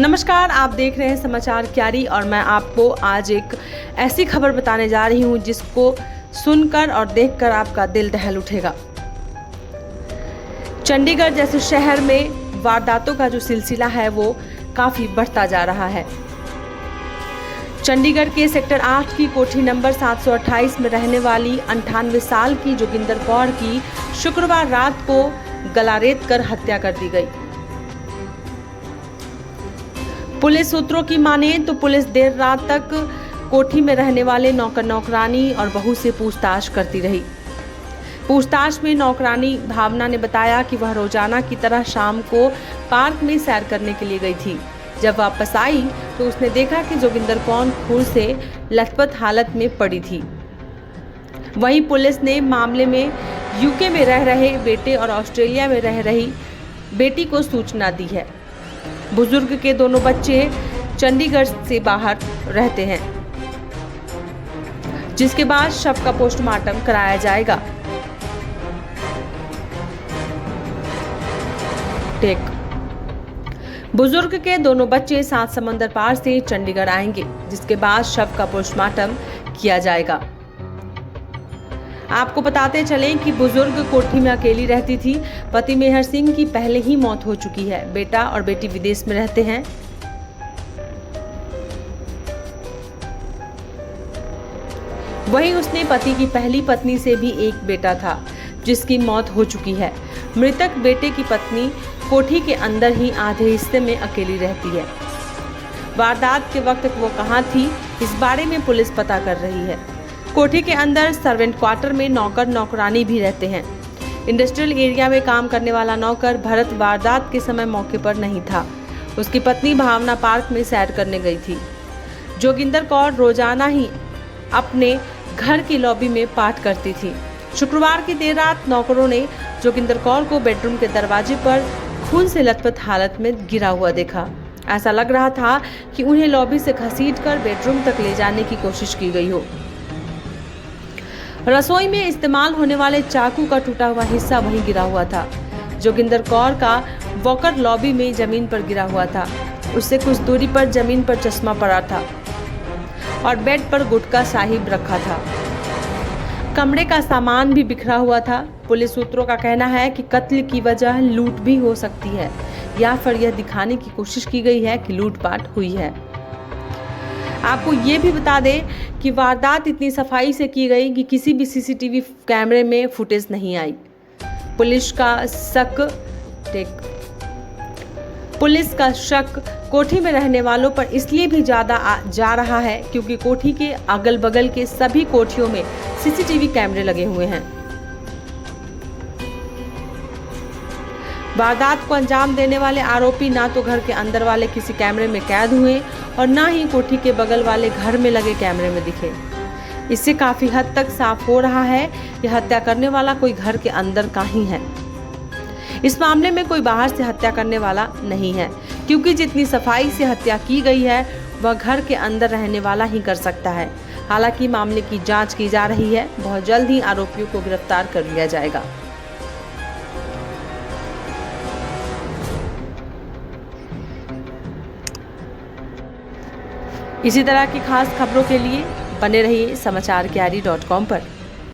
नमस्कार, आप देख रहे हैं समाचार क्यारी और मैं आपको आज एक ऐसी खबर बताने जा रही हूं जिसको सुनकर और देखकर आपका दिल दहल उठेगा। चंडीगढ़ जैसे शहर में वारदातों का जो सिलसिला है वो काफी बढ़ता जा रहा है। चंडीगढ़ के सेक्टर 8 की कोठी नंबर 728 में रहने वाली 98 साल की जोगिंदर कौर की शुक्रवार रात को गला रेत कर हत्या कर दी गई। पुलिस सूत्रों की माने तो पुलिस देर रात तक कोठी में रहने वाले नौकर नौकरानी और बहू से पूछताछ करती रही। पूछताछ में नौकरानी भावना ने बताया कि वह रोजाना की तरह शाम को पार्क में सैर करने के लिए गई थी। जब वापस आई तो उसने देखा कि जोगिंदर कौर खून से लथपथ हालत में पड़ी थी। वहीं पुलिस ने मामले में यूके में रह रहे बेटे और ऑस्ट्रेलिया में रह रही बेटी को सूचना दी है। बुजुर्ग के दोनों बच्चे चंडीगढ़ से बाहर रहते हैं, जिसके बाद शव का पोस्टमार्टम कराया जाएगा। बुजुर्ग के दोनों बच्चे 7 समंदर पार से चंडीगढ़ आएंगे, जिसके बाद शव का पोस्टमार्टम किया जाएगा। आपको बताते चलें कि बुजुर्ग कोठी में अकेली रहती थी। पति मेहर सिंह की पहले ही मौत हो चुकी है। बेटा और बेटी विदेश में रहते हैं। वहीं उसने पति की पहली पत्नी से भी एक बेटा था, जिसकी मौत हो चुकी है। मृतक बेटे की पत्नी कोठी के अंदर ही आधे हिस्से में अकेली रहती है। वारदात के वक्त वो कहां थी, इस बारे में पुलिस पता कर रही है। कोठी के अंदर सर्वेंट क्वार्टर में नौकर नौकरानी भी रहते हैं। इंडस्ट्रियल एरिया में काम करने वाला नौकर भरत वारदात के समय मौके पर नहीं था। उसकी पत्नी भावना पार्क में सैर करने गई थी। जोगिंदर कौर रोजाना ही अपने घर की लॉबी में पाठ करती थी। शुक्रवार की देर रात नौकरों ने जोगिंदर कौर को बेडरूम के दरवाजे पर खून से लथपथ हालत में गिरा हुआ देखा। ऐसा लग रहा था कि उन्हें लॉबी से घसीटकर बेडरूम तक ले जाने की कोशिश की गई हो। रसोई में इस्तेमाल होने वाले चाकू का टूटा हुआ हिस्सा वहीं गिरा हुआ था। जोगिंदर कौर का वॉकर लॉबी में जमीन पर गिरा हुआ था। उससे कुछ दूरी पर जमीन पर चश्मा पड़ा था और बेड पर गुटखा साहिब रखा था। कमरे का सामान भी बिखरा हुआ था। पुलिस सूत्रों का कहना है कि कत्ल की वजह लूट भी हो सकती है या फिर यह दिखाने की कोशिश की गई है कि लूटपाट हुई है। आपको ये भी बता दें कि वारदात इतनी सफाई से की गई कि किसी भी सीसीटीवी कैमरे में फुटेज नहीं आई। पुलिस का शक कोठी में रहने वालों पर इसलिए भी ज्यादा जा रहा है क्योंकि कोठी के अगल बगल के सभी कोठियों में सीसीटीवी कैमरे लगे हुए हैं। वारदात को अंजाम देने वाले आरोपी ना तो घर के अंदर वाले किसी कैमरे में कैद हुए और ना ही कोठी के बगल वाले घर में लगे कैमरे में दिखे। इससे काफी हद तक साफ हो रहा है कि हत्या करने वाला कोई घर के अंदर का ही है। इस मामले में कोई बाहर से हत्या करने वाला नहीं है, क्योंकि जितनी सफाई से हत्या की गई है वह घर के अंदर रहने वाला ही कर सकता है। हालांकि मामले की जांच की जा रही है। बहुत जल्द ही आरोपियों को गिरफ्तार कर लिया जाएगा। इसी तरह की खास खबरों के लिए बने रहिए समाचारक्यारी.com पर।